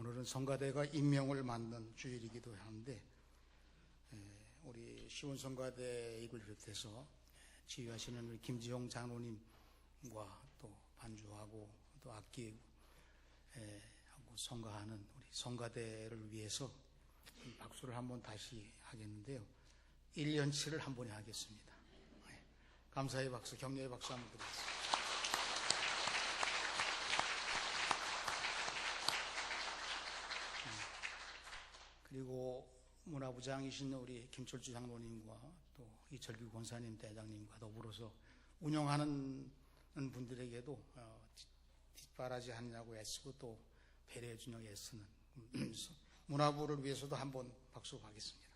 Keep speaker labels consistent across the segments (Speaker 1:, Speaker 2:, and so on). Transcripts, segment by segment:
Speaker 1: 오늘은 성가대가 임명을 만든 주일이기도 하는데 우리 시온성가대를 비롯해서 지휘하시는 우리 김지용 장로님과 또 반주하고 또 악기 하고 성가하는 우리 성가대를 위해서 박수를 한번 다시 하겠는데요. 1년치를 한 번에 하겠습니다. 감사의 박수, 격려의 박수 한번 드리겠습니다. 그리고 문화부장이신 우리 김철주 장로님과 또 이철규 권사님 대장님과 더불어서 운영하는 분들에게도 뒷바라지 하느냐고 애쓰고 또 배려해 주냐고 애쓰는 문화부를 위해서도 한번 박수 가겠습니다.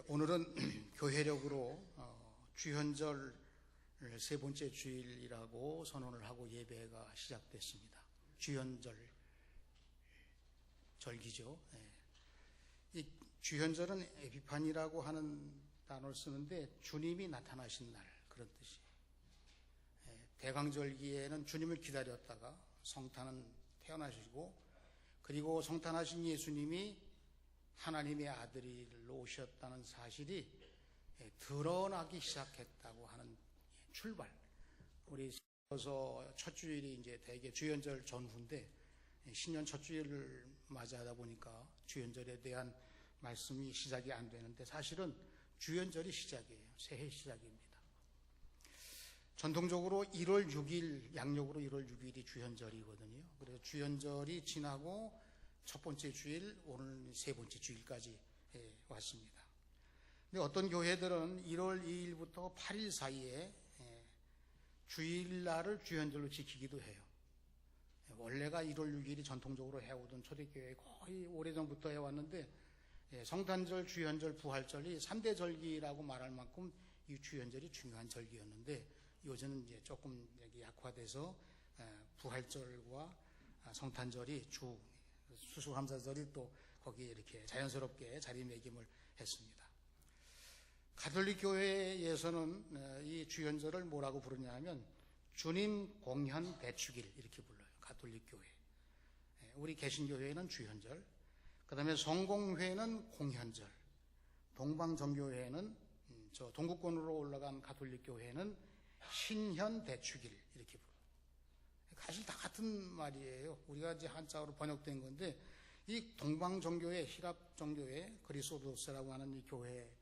Speaker 1: 오늘은 교회력으로 주현절 세 번째 주일이라고 선언을 하고 예배가 시작됐습니다. 주현절 절기죠. 이 주현절은 에피파니라고 하는 단어를 쓰는데 주님이 나타나신 날 그런 뜻이. 대강절기에는 주님을 기다렸다가 성탄은 태어나시고 그리고 성탄하신 예수님이 하나님의 아들로 오셨다는 사실이 드러나기 시작했다고 하는 출발. 우리 첫 주일이 이제 대개 주현절 전후인데 신년 첫 주일을 맞이하다 보니까 주현절에 대한 말씀이 시작이 안 되는데 사실은 주현절이 시작이에요. 새해 시작입니다. 전통적으로 1월 6일, 양력으로 1월 6일이 주현절이거든요. 그래서 주현절이 지나고 첫 번째 주일, 오늘 세 번째 주일까지 왔습니다. 근데 어떤 교회들은 1월 2일부터 8일 사이에 주일날을 주현절로 지키기도 해요. 원래가 1월 6일이 전통적으로 해오던 초대교회 거의 오래전부터 해왔는데 성탄절, 주현절, 부활절이 3대 절기라고 말할 만큼 이 주현절이 중요한 절기였는데 요즘은 이제 조금 약화돼서 부활절과 성탄절이 수수감사절이 또 거기에 이렇게 자연스럽게 자리매김을 했습니다. 가톨릭 교회에서는 이 주현절을 뭐라고 부르냐면 주님 공현 대축일 이렇게 불러요. 가톨릭 교회. 우리 개신교회는 주현절, 그 다음에 성공회는 공현절, 동방정교회는 저 동구권으로 올라간 가톨릭 교회는 신현 대축일 이렇게 불러요. 사실 다 같은 말이에요. 우리가 이제 한자어로 번역된 건데 이 동방정교회, 히랍정교회, 그리스도스라고 하는 이 교회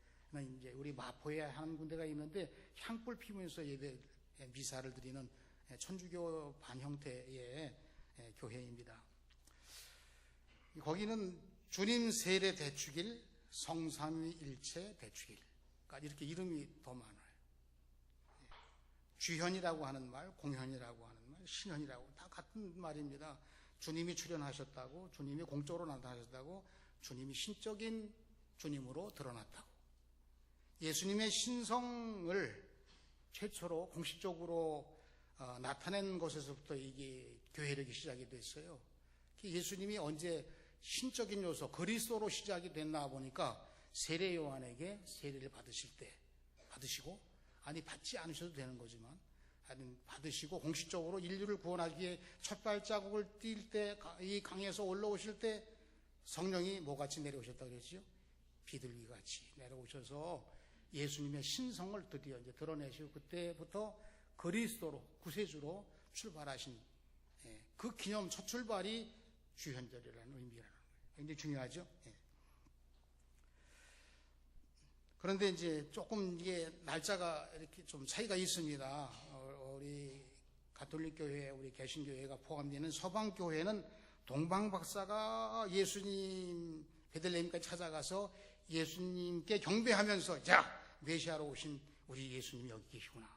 Speaker 1: 이제 우리 마포에 한 군데가 있는데 향불 피우면서 예배 미사를 드리는 천주교 반 형태의 교회입니다. 거기는 주님 세례 대축일, 성삼위일체 대축일, 그러니까 이렇게 이름이 더 많아요. 주현이라고 하는 말, 공현이라고 하는 말, 신현이라고 다 같은 말입니다. 주님이 출현하셨다고, 주님이 공적으로 나타나셨다고, 주님이 신적인 주님으로 드러났다고. 예수님의 신성을 최초로 공식적으로 나타낸 것에서부터 이게 교회력이 시작이 됐어요. 예수님이 언제 신적인 요소, 그리스도로 시작이 됐나 보니까 세례 요한에게 세례를 받으시고, 아니 받지 않으셔도 되는 거지만, 받으시고 공식적으로 인류를 구원하기에 첫 발자국을 뛸 때, 이 강에서 올라오실 때 성령이 뭐같이 내려오셨다고 그랬죠? 비둘기같이 내려오셔서 예수님의 신성을 드디어 이제 드러내시고 그때부터 그리스도로 구세주로 출발하신 그 기념 첫 출발이 주현절이라는 의미라는 거예요. 굉장히 중요하죠. 그런데 이제 조금 이게 날짜가 이렇게 좀 차이가 있습니다. 우리 가톨릭 교회, 우리 개신교회가 포함되는 서방 교회는 동방 박사가 예수님 베들레헴까지 찾아가서 예수님께 경배하면서 자, 메시아로 오신 우리 예수님이 여기 계시구나.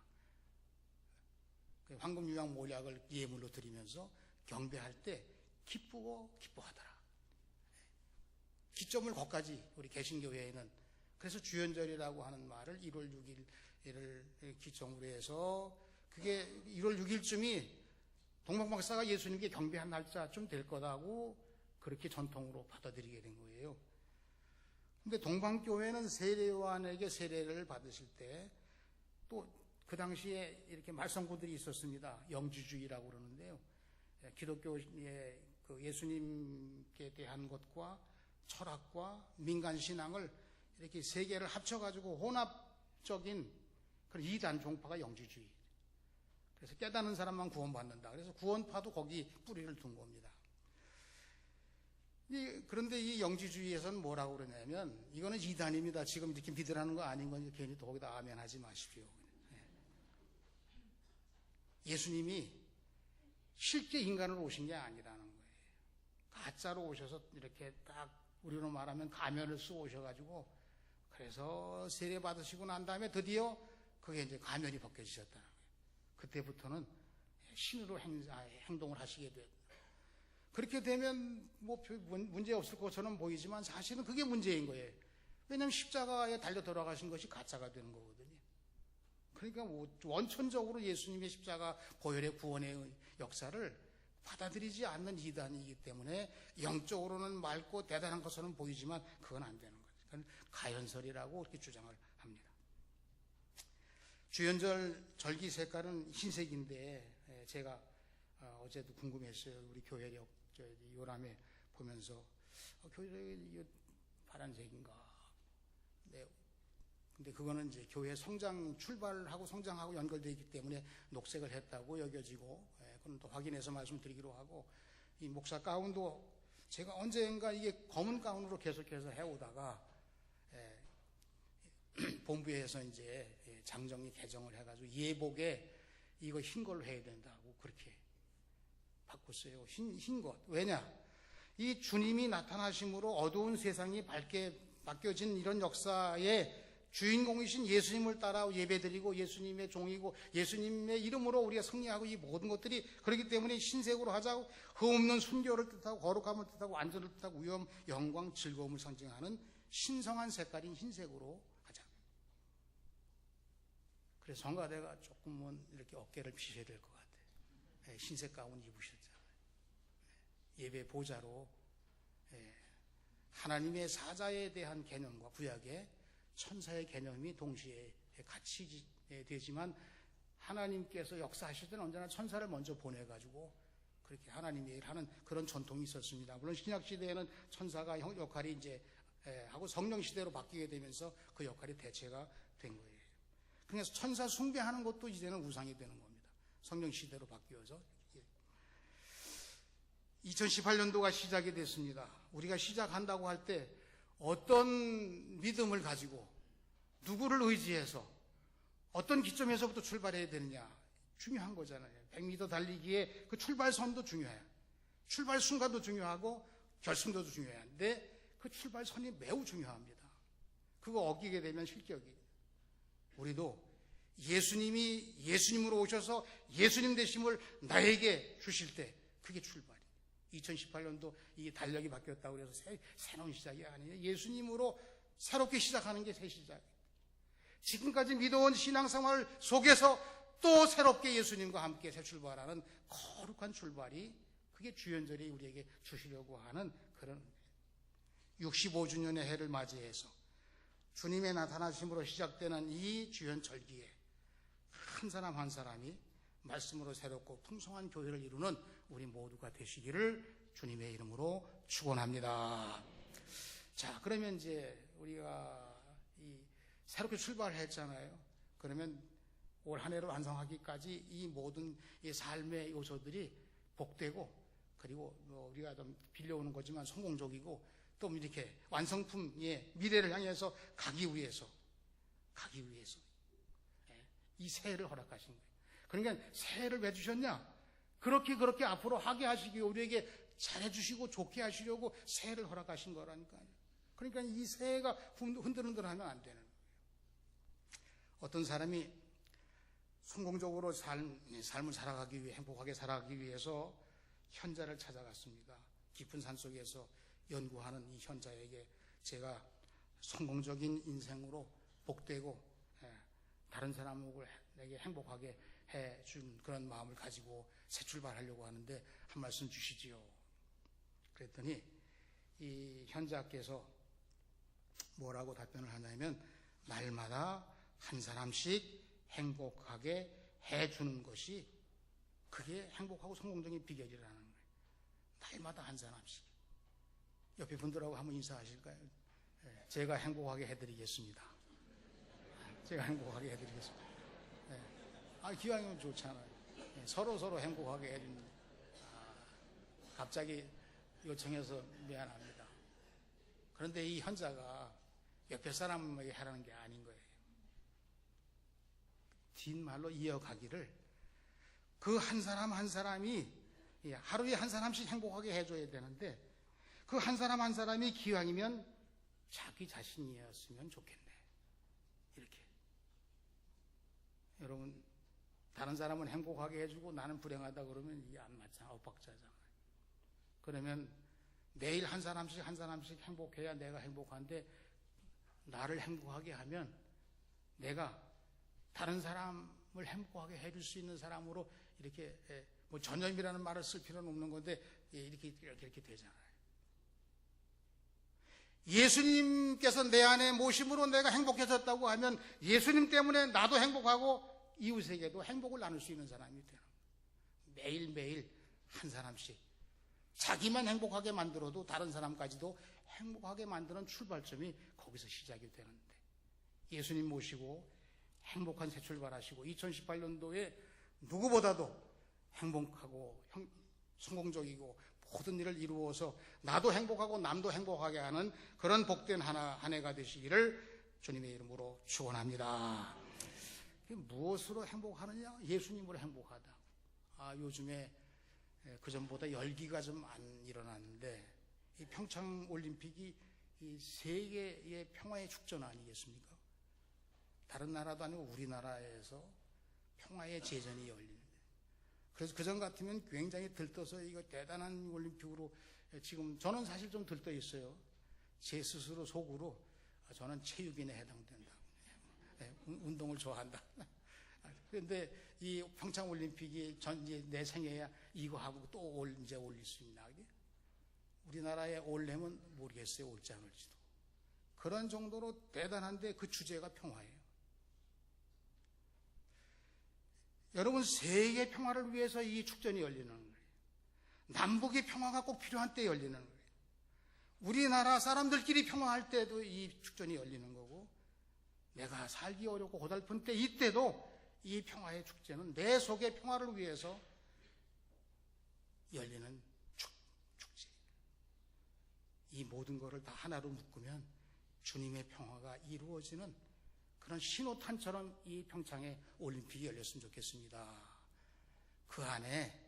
Speaker 1: 황금유향 몰약을 예물로 드리면서 경배할 때 기뻐하더라. 기점을 거기까지 우리 개신교회에는 그래서 주현절이라고 하는 말을 1월 6일을 기점으로 해서 그게 1월 6일쯤이 동방박사가 예수님께 경배한 날짜쯤 될 거다고 그렇게 전통으로 받아들이게 된 거예요. 근데 동방교회는 세례요한에게 세례를 받으실 때 또 그 당시에 이렇게 말썽꾼들이 있었습니다. 영지주의라고 그러는데요. 기독교의 그 예수님께 대한 것과 철학과 민간신앙을 이렇게 세 개를 합쳐가지고 혼합적인 그런 이단 종파가 영지주의. 그래서 깨닫는 사람만 구원받는다. 그래서 구원파도 거기 뿌리를 둔 겁니다. 그런데 이 영지주의에서는 뭐라고 그러냐면, 이거는 이단입니다. 지금 이렇게 믿으라는 거 아닌 거니 괜히 또 거기다 아멘 하지 마십시오. 예수님이 실제 인간으로 오신 게 아니라는 거예요. 가짜로 오셔서 이렇게 딱 우리로 말하면 가면을 쓰고 오셔가지고, 그래서 세례 받으시고 난 다음에 드디어 그게 이제 가면이 벗겨지셨다는 거예요. 그때부터는 신으로 행동을 하시게 돼요. 그렇게 되면 뭐 문제 없을 것처럼 보이지만 사실은 그게 문제인 거예요. 왜냐하면 십자가에 달려 돌아가신 것이 가짜가 되는 거거든요. 그러니까 원천적으로 예수님의 십자가 보혈의 구원의 역사를 받아들이지 않는 이단이기 때문에 영적으로는 맑고 대단한 것처럼 보이지만 그건 안 되는 거예요. 그건 가연설이라고 이렇게 주장을 합니다. 주연절 절기 색깔은 흰색인데, 제가 어제도 궁금했어요. 우리 교회 요람에 보면서 교회 파란색인가. 네. 근데 그거는 이제 교회 성장, 출발하고 성장하고 연결되어 있기 때문에 녹색을 했다고 여겨지고, 그건 또 확인해서 말씀드리기로 하고, 이 목사 가운도 제가 언젠가 이게 검은 가운으로 계속해서 해오다가, 본부에서 이제 장정리 개정을 해가지고 예복에 이거 흰 걸로 해야 된다고 그렇게 바꿨어요. 흰 것. 왜냐? 이 주님이 나타나심으로 어두운 세상이 밝게 바뀌어진 이런 역사의 주인공이신 예수님을 따라 예배드리고 예수님의 종이고 예수님의 이름으로 우리가 승리하고 이 모든 것들이 그렇기 때문에 흰색으로 하자고, 흠없는 순교를 뜻하고 거룩함을 뜻하고 완전을 뜻하고 위엄, 영광, 즐거움을 상징하는 신성한 색깔인 흰색으로 하자. 그래서 성가대가 조금은 이렇게 어깨를 피셔야 될 것 같아요. 흰색 가운 입으셨잖아요. 예배 보좌로 하나님의 사자에 대한 개념과 구약의 천사의 개념이 동시에 같이 되지만, 하나님께서 역사하실 때는 언제나 천사를 먼저 보내가지고 그렇게 하나님의 일을 하는 그런 전통이 있었습니다. 물론 신약 시대에는 천사가 역할이 이제 하고 성령 시대로 바뀌게 되면서 그 역할이 대체가 된 거예요. 그래서 천사 숭배하는 것도 이제는 우상이 되는 겁니다. 성령 시대로 바뀌어서. 2018년도가 시작이 됐습니다. 우리가 시작한다고 할 때 어떤 믿음을 가지고 누구를 의지해서 어떤 기점에서부터 출발해야 되느냐 중요한 거잖아요. 100m 달리기에 그 출발선도 중요해요. 출발 순간도 중요하고 결승도도 중요한데 그 출발선이 매우 중요합니다. 그거 어기게 되면 실격이. 우리도 예수님이 예수님으로 오셔서 예수님 되심을 나에게 주실 때 그게 출발이에요. 2018년도 이 달력이 바뀌었다고 해서 새로운 시작이 아니에요. 예수님으로 새롭게 시작하는 게 새 시작이에요. 지금까지 믿어온 신앙생활 속에서 또 새롭게 예수님과 함께 새 출발하는 거룩한 출발이, 그게 주연절이 우리에게 주시려고 하는 그런 65주년의 해를 맞이해서 주님의 나타나심으로 시작되는 이 주연절기에 한 사람 한 사람이 말씀으로 새롭고 풍성한 교회를 이루는 우리 모두가 되시기를 주님의 이름으로 축원합니다. 자, 그러면 이제 우리가 이 새롭게 출발했잖아요. 그러면 올 한 해를 완성하기까지 이 모든 이 삶의 요소들이 복되고, 그리고 우리가 좀 빌려오는 거지만 성공적이고, 또 이렇게 완성품의 미래를 향해서 가기 위해서 이 새해를 허락하신 거예요. 그러니까 새해를 왜 주셨냐? 그렇게 앞으로 하게 하시기, 우리에게 잘해주시고 좋게 하시려고 새해를 허락하신 거라니까요. 그러니까 이 새해가 흔들흔들하면 안 되는 거예요. 어떤 사람이 성공적으로 삶을 살아가기 위해, 행복하게 살아가기 위해서 현자를 찾아갔습니다. 깊은 산속에서 연구하는 이 현자에게 제가 성공적인 인생으로 복되고 다른 사람을 내게 행복하게 해준 그런 마음을 가지고 새 출발하려고 하는데 한 말씀 주시지요. 그랬더니 이 현자께서 뭐라고 답변을 하냐면, 날마다 한 사람씩 행복하게 해주는 것이 그게 행복하고 성공적인 비결이라는 거예요. 날마다 한 사람씩. 옆에 분들하고 한번 인사하실까요? 제가 행복하게 해드리겠습니다. 제가 행복하게 해드리겠습니다. 기왕이면 좋잖아요. 서로 행복하게 해주는. 갑자기 요청해서 미안합니다. 그런데 이 현자가 옆에 사람에게 하라는 게 아닌 거예요. 뒷말로 이어가기를 그 한 사람 한 사람이 하루에 한 사람씩 행복하게 해줘야 되는데 그 한 사람 한 사람이 기왕이면 자기 자신이었으면 좋겠네. 이렇게. 여러분, 다른 사람은 행복하게 해주고 나는 불행하다 그러면 이게 안 맞잖아. 엇박자잖아요. 그러면 매일 한 사람씩 행복해야 내가 행복한데 나를 행복하게 하면 내가 다른 사람을 행복하게 해줄 수 있는 사람으로 이렇게 뭐 전염이라는 말을 쓸 필요는 없는 건데 이렇게 되잖아요. 예수님께서 내 안에 모심으로 내가 행복해졌다고 하면 예수님 때문에 나도 행복하고 이웃에게도 행복을 나눌 수 있는 사람이 되는 거예요. 매일매일 한 사람씩 자기만 행복하게 만들어도 다른 사람까지도 행복하게 만드는 출발점이 거기서 시작이 되는데 예수님 모시고 행복한 새 출발하시고 2018년도에 누구보다도 행복하고 성공적이고 모든 일을 이루어서 나도 행복하고 남도 행복하게 하는 그런 복된 한 해가 되시기를 주님의 이름으로 축원합니다. 무엇으로 행복하느냐? 예수님으로 행복하다. 요즘에 그전보다 열기가 좀 안 일어났는데 이 평창 올림픽이 이 세계의 평화의 축전 아니겠습니까? 다른 나라도 아니고 우리나라에서 평화의 제전이 열리는데 그래서 그전 같으면 굉장히 들떠서 이거 대단한 올림픽으로 지금 저는 사실 좀 들떠 있어요. 제 스스로 속으로 저는 체육인에 해당된다. 운동을 좋아한다. 그런데 이 평창 올림픽이 이제 내 생애야 이거 하고 또 이제 올릴 수 있나? 우리나라에 올려면 모르겠어요. 올지 안 올지도. 그런 정도로 대단한데 그 주제가 평화예요. 여러분, 세계 평화를 위해서 이 축전이 열리는 거예요. 남북의 평화가 꼭 필요한 때 열리는 거예요. 우리나라 사람들끼리 평화할 때도 이 축전이 열리는 거고 내가 살기 어렵고 고달픈 때 이때도 이 평화의 축제는 내 속의 평화를 위해서 열리는 축제. 이 모든 것을 다 하나로 묶으면 주님의 평화가 이루어지는 그런 신호탄처럼 이 평창의 올림픽이 열렸으면 좋겠습니다. 그 안에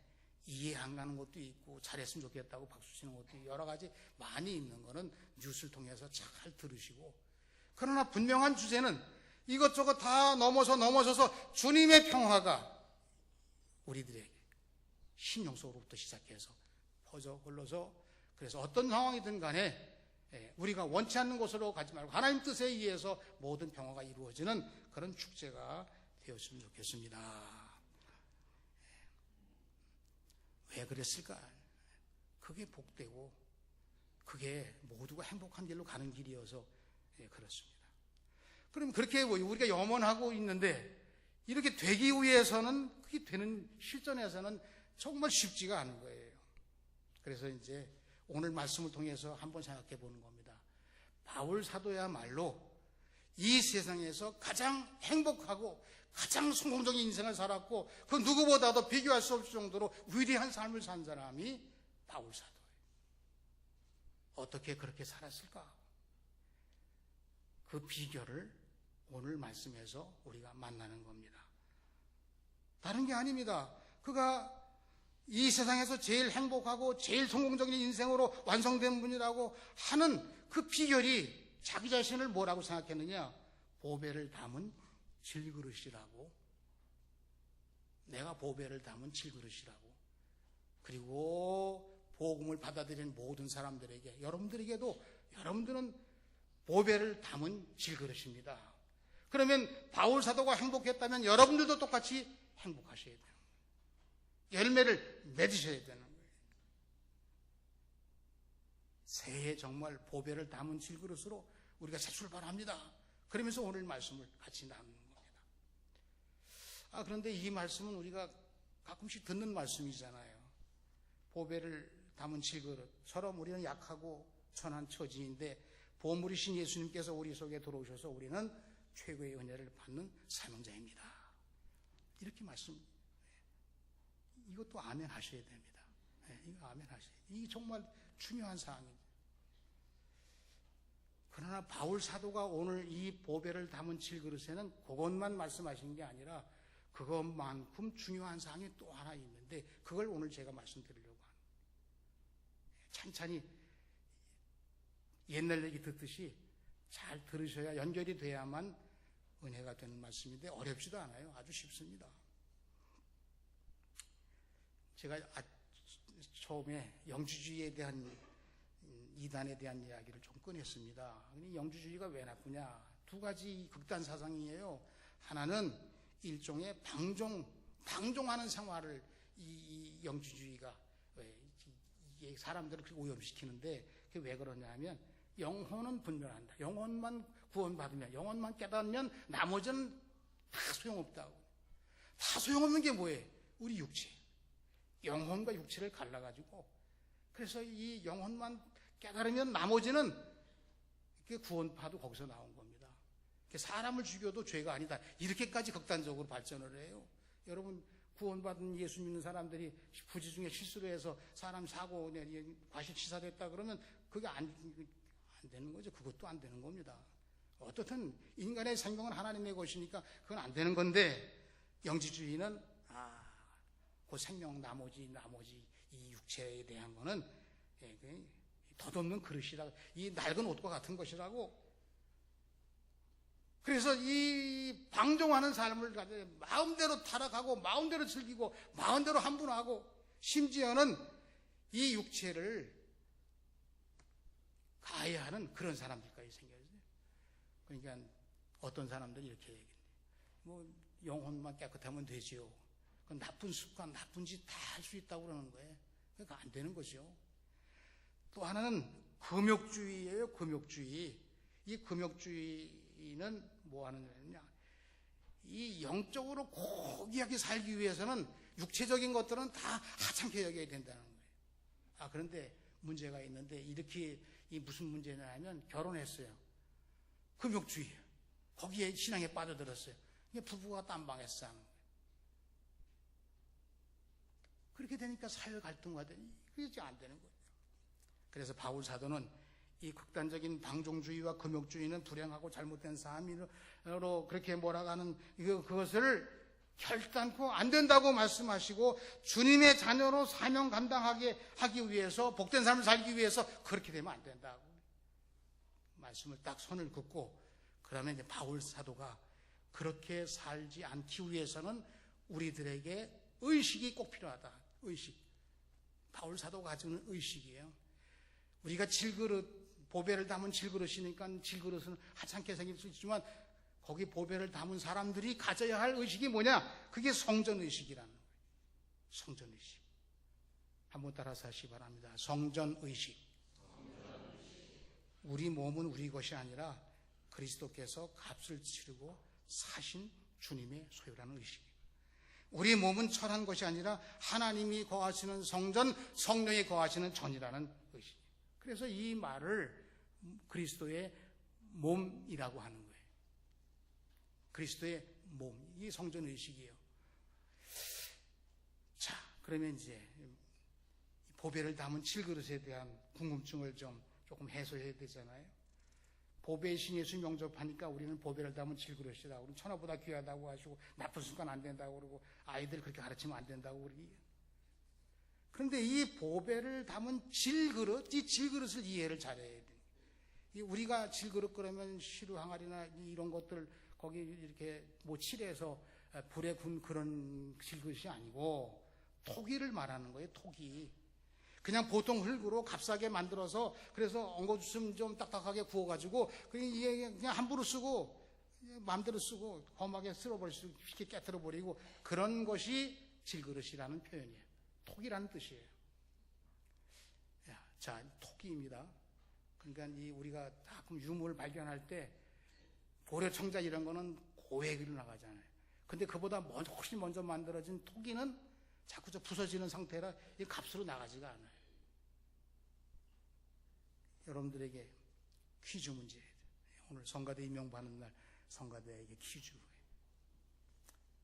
Speaker 1: 이해 안 가는 것도 있고 잘했으면 좋겠다고 박수 치는 것도 여러 가지 많이 있는 거는 뉴스를 통해서 잘 들으시고 그러나 분명한 주제는 이것저것 다 넘어서서 주님의 평화가 우리들에게 심령 속으로부터 시작해서 퍼져 흘러서 그래서 어떤 상황이든 간에 우리가 원치 않는 곳으로 가지 말고 하나님 뜻에 의해서 모든 평화가 이루어지는 그런 축제가 되었으면 좋겠습니다. 왜 그랬을까? 그게 복되고 그게 모두가 행복한 길로 가는 길이어서 그렇습니다. 그럼 그렇게 우리가 염원하고 있는데 이렇게 되기 위해서는 그게 되는 실전에서는 정말 쉽지가 않은 거예요. 그래서 이제 오늘 말씀을 통해서 한번 생각해 보는 겁니다. 바울 사도야말로 이 세상에서 가장 행복하고 가장 성공적인 인생을 살았고 그 누구보다도 비교할 수 없을 정도로 위대한 삶을 산 사람이 바울 사도예요. 어떻게 그렇게 살았을까? 그 비결을 오늘 말씀에서 우리가 만나는 겁니다. 다른 게 아닙니다. 그가 이 세상에서 제일 행복하고 제일 성공적인 인생으로 완성된 분이라고 하는 그 비결이 자기 자신을 뭐라고 생각했느냐? 보배를 담은 질그릇이라고. 내가 보배를 담은 질그릇이라고. 그리고 복음을 받아들이는 모든 사람들에게, 여러분들에게도 여러분들은 보배를 담은 질그릇입니다. 그러면 바울 사도가 행복했다면 여러분들도 똑같이 행복하셔야 돼요. 열매를 맺으셔야 되는 거예요. 새해 정말 보배를 담은 질그릇으로 우리가 새 출발합니다. 그러면서 오늘 말씀을 같이 나누는 겁니다. 그런데 이 말씀은 우리가 가끔씩 듣는 말씀이잖아요. 보배를 담은 질그릇. 서로 우리는 약하고 천한 처지인데 보물이신 예수님께서 우리 속에 들어오셔서 우리는 최고의 은혜를 받는 사명자입니다. 이렇게 말씀. 이것도 아멘 하셔야 됩니다. 이거 아멘 하셔야 돼요. 이게 정말 중요한 사항입니다. 그러나 바울 사도가 오늘 이 보배를 담은 질그릇에는 그것만 말씀하신 게 아니라 그것만큼 중요한 사항이 또 하나 있는데 그걸 오늘 제가 말씀드리려고 합니다. 찬찬히 옛날 얘기 듣듯이 잘 들으셔야 연결이 돼야만 은혜가 되는 말씀인데 어렵지도 않아요. 아주 쉽습니다. 제가 처음에 영주주의에 대한 이단에 대한 이야기를 좀 꺼냈습니다. 영주주의가 왜 나쁘냐? 두 가지 극단 사상이에요. 하나는 일종의 방종하는 생활을 이 영주주의가 사람들을 오염시키는데 그게 왜 그러냐 하면 영혼은 분별한다. 영혼만 구원받으면, 영혼만 깨닫으면 나머지는 다 소용없다고. 다 소용없는 게 뭐예요? 우리 육체. 영혼과 육체를 갈라가지고 그래서 이 영혼만 깨달으면 나머지는 구원파도 거기서 나온 겁니다. 사람을 죽여도 죄가 아니다. 이렇게까지 극단적으로 발전을 해요. 여러분 구원받은 예수 믿는 사람들이 부지 중에 실수를 해서 사람 사고 과실치사됐다 그러면 그게 안 되는 거죠. 그것도 안 되는 겁니다. 어떻든 인간의 생명은 하나님의 것이니까 그건 안 되는 건데 영지주의는 그 생명 나머지 이 육체에 대한 거는 덧없는 그릇이라 이 낡은 옷과 같은 것이라고. 그래서 이 방종하는 삶을 가지고 마음대로 타락하고 마음대로 즐기고 마음대로 함분하고 심지어는 이 육체를 가해하는 그런 사람들까지 생겼어요. 그러니까 어떤 사람들이 이렇게 얘기해요. 뭐 영혼만 깨끗하면 되지요. 나쁜 습관, 나쁜 짓 다 할 수 있다고 그러는 거예요. 그러니까 안 되는 거죠. 또 하나는 금욕주의예요. 금욕주의. 이 금욕주의는 뭐 하는 거냐? 이 영적으로 고귀하게 살기 위해서는 육체적인 것들은 다 하찮게 여겨야 된다는 거예요. 그런데 문제가 있는데 이렇게 이 무슨 문제냐 하면 결혼했어요. 금욕주의. 거기에 신앙에 빠져들었어요. 부부가 딴방에서 사는 거예요. 그렇게 되니까 사회 갈등과 되니 그게 안 되는 거예요. 그래서 바울 사도는 이 극단적인 방종주의와 금욕주의는 불행하고 잘못된 삶으로 그렇게 몰아가는 그것을 결단코 안 된다고 말씀하시고 주님의 자녀로 사명 감당하게 하기 위해서 복된 삶을 살기 위해서 그렇게 되면 안 된다고 말씀을 딱 손을 긋고 그러면 이제 바울 사도가 그렇게 살지 않기 위해서는 우리들에게 의식이 꼭 필요하다. 의식. 바울 사도가 가지고 있는 의식이에요. 우리가 질그릇, 보배를 담은 질그릇이니까 질그릇은 하찮게 생길 수 있지만 거기 보배를 담은 사람들이 가져야 할 의식이 뭐냐? 그게 성전의식이라는 거예요. 성전의식. 한번 따라서 하시기 바랍니다. 성전의식. 우리 몸은 우리 것이 아니라 그리스도께서 값을 치르고 사신 주님의 소유라는 의식. 우리 몸은 철한 것이 아니라 하나님이 거하시는 성전, 성령이 거하시는 전이라는 의식. 그래서 이 말을 그리스도의 몸이라고 하는 거예요. 그리스도의 몸, 이게 성전의식이에요. 자, 그러면 이제 보배를 담은 질그릇에 대한 궁금증을 조금 해소해야 되잖아요. 보배의 신 예수 영접하니까 우리는 보배를 담은 질그릇이라고, 우리는 천하보다 귀하다고 하시고 나쁜 습관 안 된다고 그러고 아이들 그렇게 가르치면 안 된다고 그러기. 그런데 이 보배를 담은 질그릇, 이 질그릇을 이해를 잘해야 돼. 우리가 질그릇 그러면 시루 항아리나 이런 것들 거기 이렇게 뭐 칠해서 불에 군 그런 질그릇이 아니고 토기를 말하는 거예요. 토기. 그냥 보통 흙으로 값싸게 만들어서 그래서 엉거주춤 좀 딱딱하게 구워가지고 그냥 함부로 쓰고 마음대로 쓰고 험하게 쓸어버릴 수 쉽게 깨뜨려 버리고 그런 것이 질그릇이라는 표현이에요. 토기라는 뜻이에요. 자, 토기입니다. 그러니까 우리가 가끔 유물을 발견할 때 고려청자 이런 거는 고액으로 나가잖아요. 근데 그보다 훨씬 먼저 만들어진 토기는 자꾸 부서지는 상태라 이 값으로 나가지가 않아요. 여러분들에게 퀴즈 문제. 오늘 성가대 임명받는 날 성가대에게 퀴즈.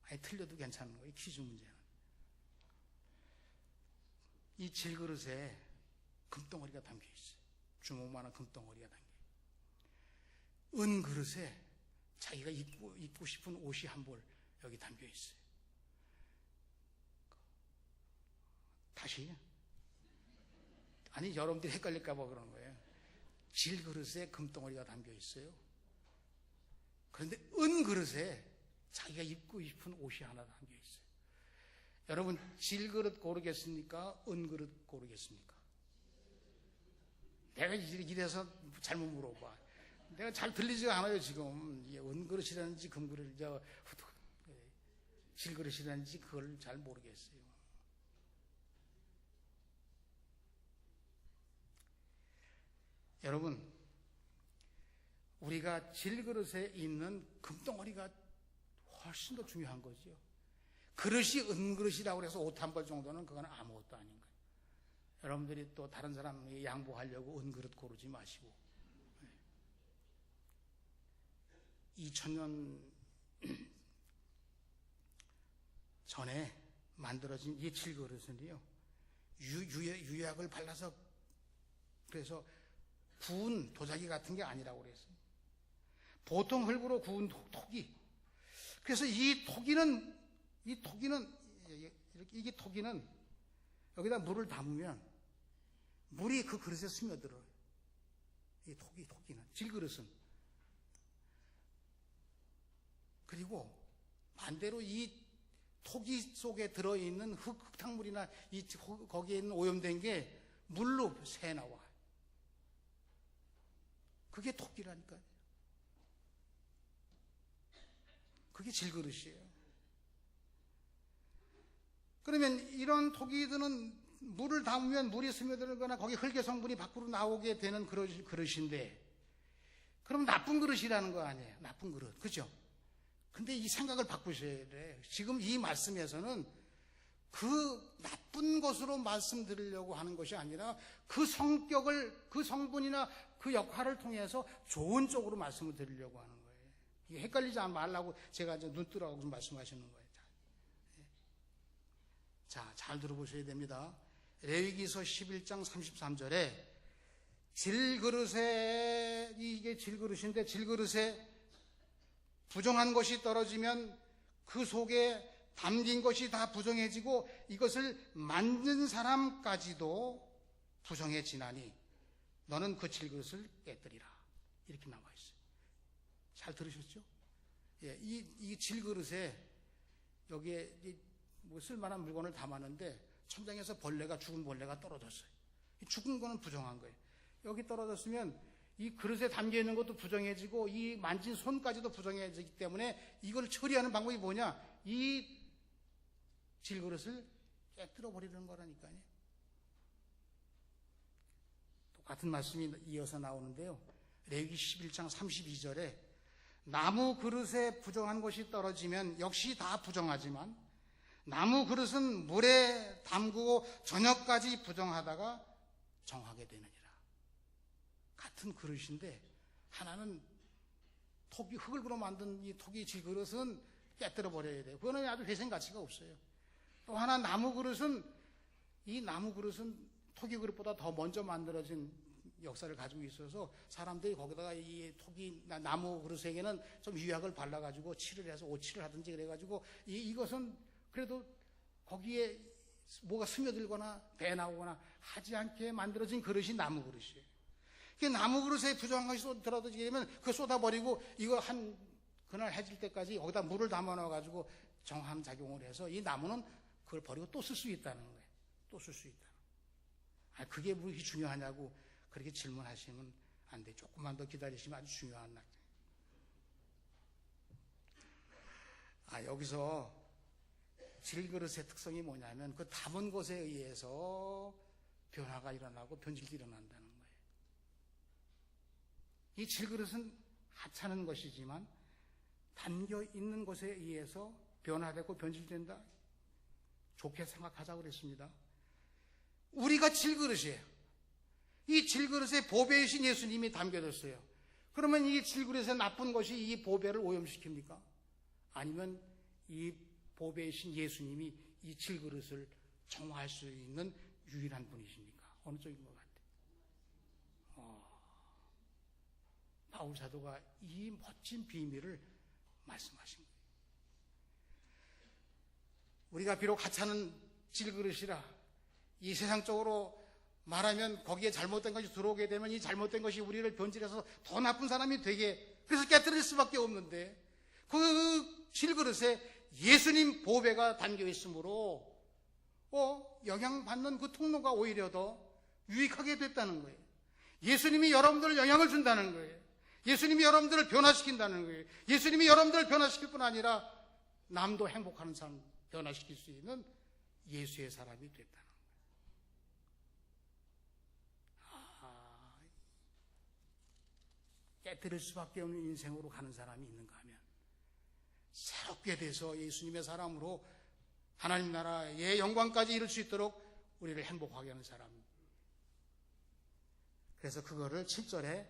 Speaker 1: 아니 틀려도 괜찮은 거예요. 퀴즈 문제는. 이 질그릇에 금덩어리가 담겨 있어요. 주먹만한 금덩어리가 담겨 있어요. 은그릇에 자기가 입고 싶은 옷이 한 벌 여기 담겨 있어요. 다시. 아니 여러분들이 헷갈릴까 봐 그러는 거예요. 질그릇에 금덩어리가 담겨 있어요. 그런데 은그릇에 자기가 입고 싶은 옷이 하나 담겨 있어요. 여러분 질그릇 고르겠습니까? 은그릇 고르겠습니까? 내가 이래서 잘못 물어봐. 내가 잘 들리지가 않아요 지금. 은그릇이라는지 금그릇, 질그릇이라는지 그걸 잘 모르겠어요. 여러분, 우리가 질그릇에 있는 금덩어리가 훨씬 더 중요한 거죠. 그릇이 은그릇이라고 해서 옷 한 벌 정도는 그건 아무것도 아닌 거예요. 여러분들이 또 다른 사람에게 양보하려고 은그릇 고르지 마시고. 2000년 전에 만들어진 이 질그릇은요, 유약을 발라서 그래서 구운 도자기 같은 게 아니라고 그랬어요. 보통 흙으로 구운 토기. 그래서 이 토기는 여기다 물을 담으면 물이 그 그릇에 스며들어요. 이 토기는 질그릇은. 그리고 반대로 이 토기 속에 들어있는 흙탕물이나 거기에 있는 오염된 게 물로 새 나와. 그게 토기라니까요. 그게 질그릇이에요. 그러면 이런 토기들은 물을 담으면 물이 스며들거나 거기 흙의 성분이 밖으로 나오게 되는 그릇인데, 그럼 나쁜 그릇이라는 거 아니에요. 나쁜 그릇. 그죠? 근데 이 생각을 바꾸셔야 돼요. 지금 이 말씀에서는 그 나쁜 것으로 말씀드리려고 하는 것이 아니라 그 성격을, 그 성분이나 그 역할을 통해서 좋은 쪽으로 말씀을 드리려고 하는 거예요. 이게 헷갈리지 말라고 제가 이제 눈 뜨라고 말씀하시는 거예요. 자, 잘 들어보셔야 됩니다. 레위기서 11장 33절에 질그릇에, 이게 질그릇인데 질그릇에 부정한 것이 떨어지면 그 속에 담긴 것이 다 부정해지고 이것을 만든 사람까지도 부정해지나니 너는 그 질그릇을 깨뜨리라. 이렇게 나와 있어요. 잘 들으셨죠? 예, 이 질그릇에 여기에 뭐 쓸만한 물건을 담았는데 천장에서 죽은 벌레가 떨어졌어요. 죽은 거는 부정한 거예요. 여기 떨어졌으면 이 그릇에 담겨 있는 것도 부정해지고 이 만진 손까지도 부정해지기 때문에 이걸 처리하는 방법이 뭐냐? 이 질그릇을 깨뜨려 버리는 거라니까요. 똑같은 말씀이 이어서 나오는데요. 레위기 11장 32절에 나무 그릇에 부정한 것이 떨어지면 역시 다 부정하지만 나무 그릇은 물에 담그고 저녁까지 부정하다가 정하게 되느니라. 같은 그릇인데 하나는 흙으로 만든 이 토기 질그릇은 깨뜨려 버려야 돼요. 그거는 아주 회생 가치가 없어요. 또 하나 나무 그릇은 토기 그릇보다 더 먼저 만들어진 역사를 가지고 있어서 사람들이 거기다가 이 나무 그릇에게는 좀 유약을 발라가지고 칠을 해서 오칠을 하든지 그래가지고 이것은 그래도 거기에 뭐가 스며들거나 배 나오거나 하지 않게 만들어진 그릇이 나무 그릇이에요. 나무 그릇에 부정한 것이 들어지게 되면 그거 쏟아버리고 이거 그날 해질 때까지 거기다 물을 담아놔가지고 정한 작용을 해서 이 나무는 그걸 버리고 또 쓸 수 있다는 거예요. 또 쓸 수 있다. 그게 뭐 이렇게 중요하냐고 그렇게 질문하시면 안 돼. 조금만 더 기다리시면 아주 중요한 날. 여기서 질그릇의 특성이 뭐냐면 그 담은 것에 의해서 변화가 일어나고 변질이 일어난다는 거예요. 이 질그릇은 하찮은 것이지만 담겨 있는 것에 의해서 변화되고 변질된다. 좋게 생각하자고 그랬습니다. 우리가 질그릇이에요. 이 질그릇에 보배이신 예수님이 담겨졌어요. 그러면 이 질그릇에 나쁜 것이 이 보배를 오염시킵니까? 아니면 이 보배이신 예수님이 이 질그릇을 정화할 수 있는 유일한 분이십니까? 어느 쪽인 것 같아요? 바울 사도가 이 멋진 비밀을 말씀하신 거예요. 우리가 비록 하찮은 질그릇이라 이 세상적으로 말하면 거기에 잘못된 것이 들어오게 되면 이 잘못된 것이 우리를 변질해서 더 나쁜 사람이 되게, 그래서 깨뜨릴 수밖에 없는데, 그 질그릇에 예수님 보배가 담겨 있으므로 영향받는 그 통로가 오히려 더 유익하게 됐다는 거예요. 예수님이 여러분들을 영향을 준다는 거예요. 예수님이 여러분들을 변화시킨다는 거예요. 예수님이 여러분들을 변화시킬 뿐 아니라 남도 행복하는 삶 변화시킬 수 있는 예수의 사람이 됐다는 거예요. 깨뜨릴 수밖에 없는 인생으로 가는 사람이 있는가 하면, 새롭게 돼서 예수님의 사람으로 하나님 나라의 영광까지 이룰 수 있도록 우리를 행복하게 하는 사람. 그래서 그거를 7절에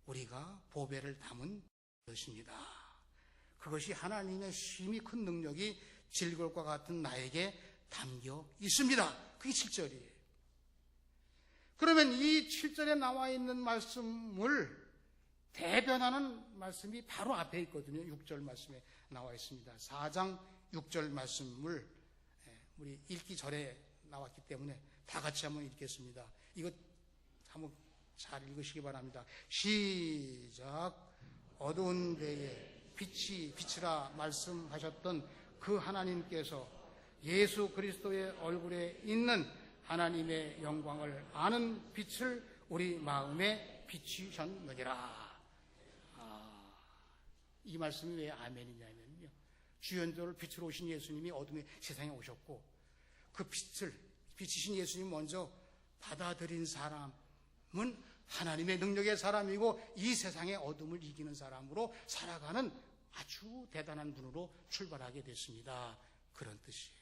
Speaker 1: 우리가 보배를 담은 것입니다. 그것이 하나님의 힘이 큰 능력이 질그릇과 같은 나에게 담겨 있습니다. 그게 7절이에요. 그러면 이 7절에 나와 있는 말씀을 대변하는 말씀이 바로 앞에 있거든요. 6절 말씀에 나와 있습니다. 4장 6절 말씀을 우리 읽기 전에 나왔기 때문에 다 같이 한번 읽겠습니다. 이거 한번 잘 읽으시기 바랍니다. 시작. 어두운 데에 빛이라 말씀하셨던 그 하나님께서 예수 그리스도의 얼굴에 있는 하나님의 영광을 아는 빛을 우리 마음에 비추셨느니라. 이 말씀이 왜 아멘이냐면요, 주연도를 빛으로 오신 예수님이 어둠의 세상에 오셨고, 그 빛을 비치신 예수님 먼저 받아들인 사람은 하나님의 능력의 사람이고 이 세상의 어둠을 이기는 사람으로 살아가는 아주 대단한 분으로 출발하게 됐습니다. 그런 뜻이에요.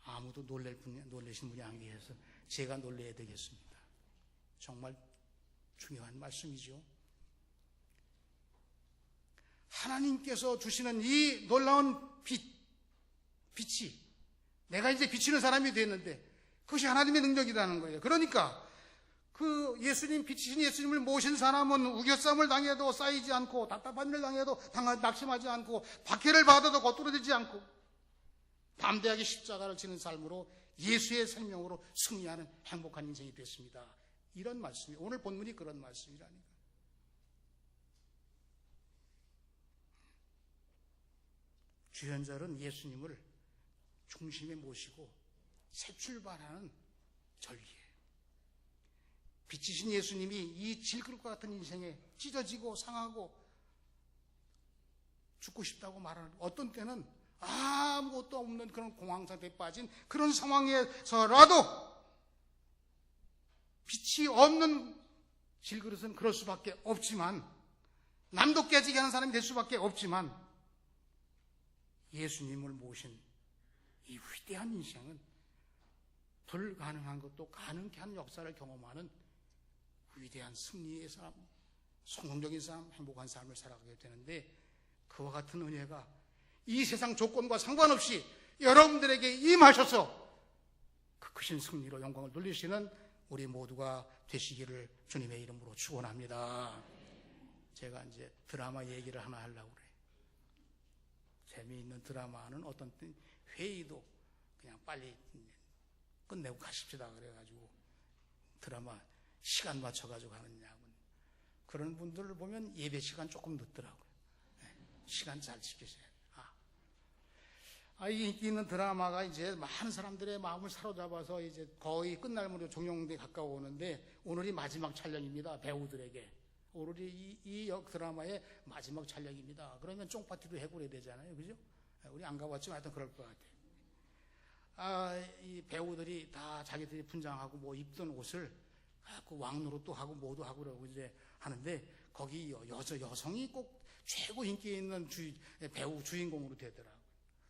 Speaker 1: 아무도 놀라신 분이 안 계셔서 제가 놀라야 되겠습니다. 정말 중요한 말씀이죠. 하나님께서 주시는 이 놀라운 빛이 내가 이제 비치는 사람이 됐는데 그것이 하나님의 능력이라는 거예요. 그러니까 그 예수님, 비치신 예수님을 모신 사람은 우겨쌈을 당해도 쌓이지 않고, 답답한 일을 당해도 낙심하지 않고, 박해를 받아도 거꾸로지지 않고, 담대하게 십자가를 지는 삶으로 예수의 생명으로 승리하는 행복한 인생이 됐습니다. 이런 말씀이, 오늘 본문이 그런 말씀이라니까. 주연절은 예수님을 중심에 모시고 새 출발하는 절기예요. 빛이신 예수님이 이 질그릇과 같은 인생에 찢어지고 상하고 죽고 싶다고 말하는, 어떤 때는 아무것도 없는 그런 공황 상태에 빠진 그런 상황에서라도 빛이 없는 질그릇은 그럴 수밖에 없지만, 남도 깨지게 하는 사람이 될 수밖에 없지만, 예수님을 모신 이 위대한 인생은 불가능한 것도 가능케 하는 역사를 경험하는 위대한 승리의 삶, 성공적인 삶, 행복한 삶을 살아가게 되는데, 그와 같은 은혜가 이 세상 조건과 상관없이 여러분들에게 임하셔서 그 크신 승리로 영광을 돌리시는 우리 모두가 되시기를 주님의 이름으로 축원합니다. 제가 이제 드라마 얘기를 하나 하려고 그래요. 재미있는 드라마는 어떤 때 회의도 그냥 빨리 끝내고 가십시다 그래가지고 드라마 시간 맞춰가지고 하느냐고. 그런 분들을 보면 예배 시간 조금 늦더라고요. 시간 잘 지키셔야 돼요. 이 인기 있는 드라마가 이제 많은 사람들의 마음을 사로잡아서 이제 거의 끝날 무렵 종영돼 가까워오는데, 오늘이 마지막 촬영입니다. 배우들에게. 오늘이 이 드라마의 마지막 촬영입니다. 그러면 쫑파티도 해고해야 되잖아요. 그죠? 우리 안 가봤지만 하여튼 그럴 것 같아요. 이 배우들이 다 자기들이 분장하고 뭐 입던 옷을 갖고 왕노릇도 하고 뭐도 하고 그러고 이제 하는데, 거기 여성이 꼭 최고 인기 있는 배우 주인공으로 되더라고요.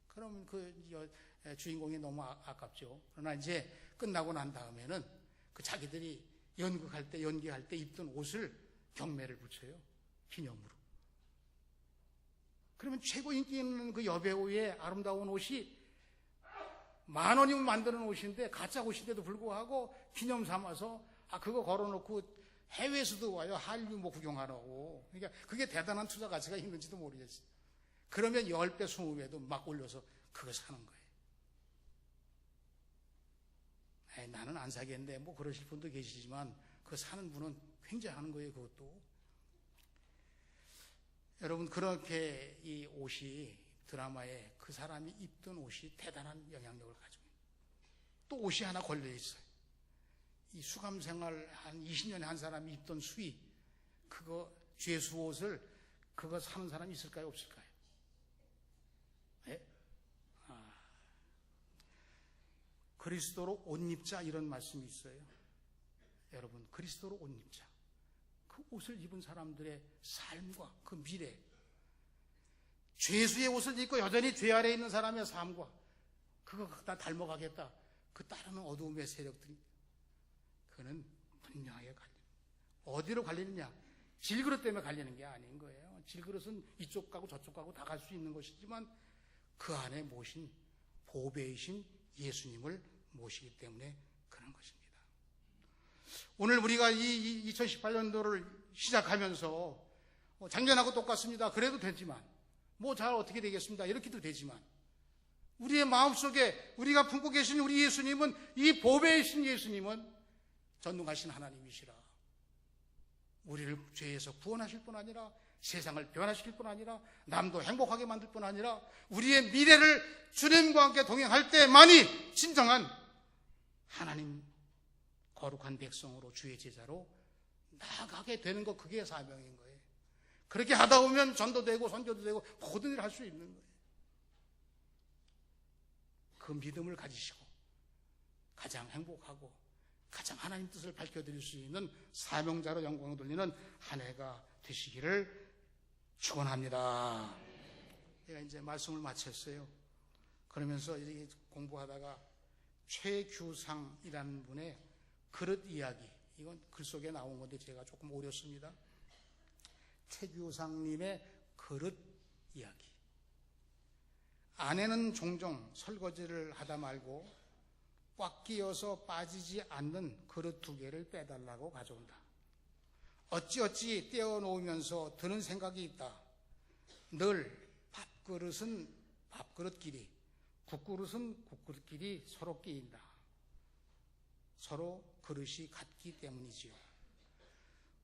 Speaker 1: 그러면 그 주인공이 너무 아깝죠. 그러나 이제 끝나고 난 다음에는 그 자기들이 연기할 때 입던 옷을 경매를 붙여요. 기념으로. 그러면 최고 인기 있는 그 여배우의 아름다운 옷이 10,000원이면 만드는 옷인데 가짜 옷인데도 불구하고 기념 삼아서 그거 걸어놓고 해외에서도 와요. 한류 뭐 구경하라고. 그러니까 그게 대단한 투자 가치가 있는지도 모르겠어요. 그러면 10배, 20배도 막 올려서 그거 사는 거예요. 나는 안 사겠는데 뭐 그러실 분도 계시지만 그거 사는 분은 굉장히 그거예요. 그것도. 여러분, 그렇게 이 옷이 드라마에 그 사람이 입던 옷이 대단한 영향력을 가지고 있어요. 또 옷이 하나 걸려 있어요. 이 수감 생활 한 20년에 한 사람이 입던 수의, 그거 죄수 옷을 그거 사는 사람이 있을까요, 없을까요? 네? 그리스도로 옷 입자, 이런 말씀이 있어요. 여러분, 그리스도로 옷 입자. 그 옷을 입은 사람들의 삶과 그 미래, 죄수의 옷을 입고 여전히 죄 아래에 있는 사람의 삶과 그거 다 닮아가겠다. 그 따르는 어두움의 세력들이, 그는 분명하게 갈립니다. 어디로 갈리느냐? 질그릇 때문에 갈리는 게 아닌 거예요. 질그릇은 이쪽 가고 저쪽 가고 다 갈 수 있는 것이지만 그 안에 모신 보배이신 예수님을 모시기 때문에 그런 것입니다. 오늘 우리가 이 2018년도를 시작하면서 작년하고 똑같습니다. 그래도 되지만 뭐 잘 어떻게 되겠습니다. 이렇게도 되지만 우리의 마음속에 우리가 품고 계신 우리 예수님은, 이 보배이신 예수님은 전능하신 하나님이시라. 우리를 죄에서 구원하실 뿐 아니라 세상을 변화시킬 뿐 아니라 남도 행복하게 만들 뿐 아니라 우리의 미래를 주님과 함께 동행할 때만이 진정한 하나님 거룩한 백성으로 주의 제자로 나아가게 되는 것, 그게 사명인 거예요. 그렇게 하다 보면 전도 되고 선교도 되고 모든 일을 할 수 있는 거예요. 그 믿음을 가지시고 가장 행복하고 가장 하나님 뜻을 밝혀드릴 수 있는 사명자로 영광을 돌리는 한 해가 되시기를 축원합니다. 제가 이제 말씀을 마쳤어요. 그러면서 이렇게 공부하다가 최규상이라는 분의 그릇 이야기, 이건 글 속에 나온 건데 제가 조금 어렵습니다. 최규상님의 그릇 이야기. 아내는 종종 설거지를 하다 말고 꽉 끼어서 빠지지 않는 그릇 2개를 빼달라고 가져온다. 어찌어찌 떼어놓으면서 드는 생각이 있다. 늘 밥그릇은 밥그릇끼리, 국그릇은 국그릇끼리 서로 끼인다. 서로 그릇이 같기 때문이지요.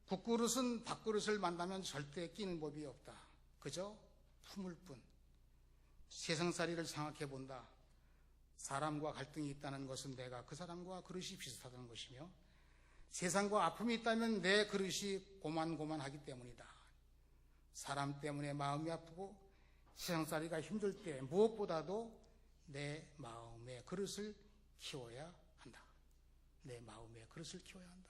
Speaker 1: 국그릇은 밥그릇을 만나면 절대 끼는 법이 없다. 그저 품을 뿐. 세상살이를 생각해 본다. 사람과 갈등이 있다는 것은 내가 그 사람과 그릇이 비슷하다는 것이며, 세상과 아픔이 있다면 내 그릇이 고만고만하기 때문이다. 사람 때문에 마음이 아프고 세상살이가 힘들 때 무엇보다도 내 마음의 그릇을 키워야 한다. 내 마음의 그릇을 키워야 한다.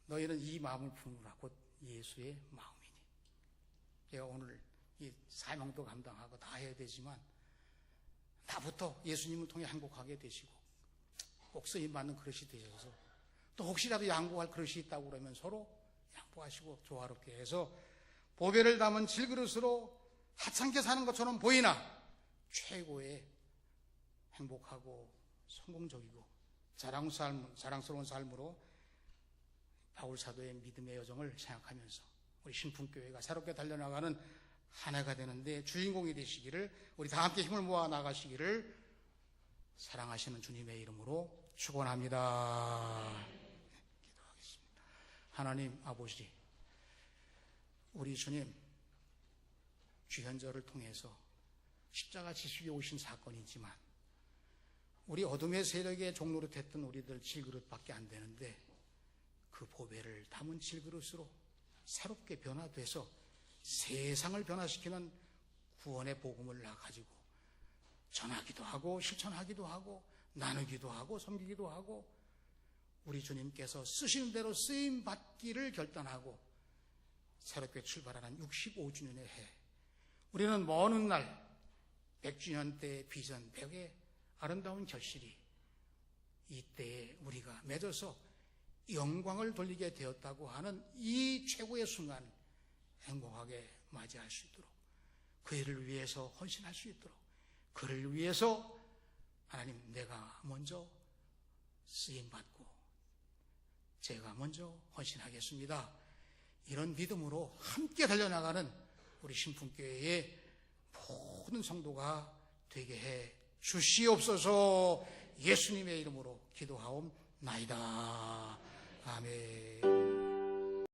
Speaker 1: 너희는 이 마음을 품으라. 곧 예수의 마음이니. 제가 오늘 이 사명도 감당하고 다 해야 되지만 나부터 예수님을 통해 행복하게 되시고 꼭 쓰임받는 그릇이 되셔서, 또 혹시라도 양보할 그릇이 있다고 그러면 서로 양보하시고 조화롭게 해서 보배를 담은 질그릇으로 하찮게 사는 것처럼 보이나 최고의 행복하고 성공적이고 자랑스러운 삶으로 바울사도의 믿음의 여정을 생각하면서 우리 신풍교회가 새롭게 달려나가는 한 해가 되는데 주인공이 되시기를, 우리 다 함께 힘을 모아 나가시기를 사랑하시는 주님의 이름으로 축원합니다. 기도하겠습니다. 하나님 아버지, 우리 주님 주현절을 통해서 십자가 지시기에 오신 사건이지만 우리 어둠의 세력의 종로로 됐던 우리들 질그릇밖에 안 되는데 그 보배를 담은 질그릇으로 새롭게 변화돼서 세상을 변화시키는 구원의 복음을 가지고 전하기도 하고 실천하기도 하고 나누기도 하고 섬기기도 하고 우리 주님께서 쓰시는 대로 쓰임받기를 결단하고 새롭게 출발하는 65주년의 해, 우리는 먼 훗날 100주년 때의 비전 100의 아름다운 결실이 이때에 우리가 맺어서 영광을 돌리게 되었다고 하는 이 최고의 순간 행복하게 맞이할 수 있도록, 그 일을 위해서 헌신할 수 있도록, 그를 위해서 하나님, 내가 먼저 쓰임받고 제가 먼저 헌신하겠습니다, 이런 믿음으로 함께 달려나가는 우리 신풍교회의 모든 성도가 되게 해 주시옵소서. 예수님의 이름으로 기도하옵나이다. 아멘.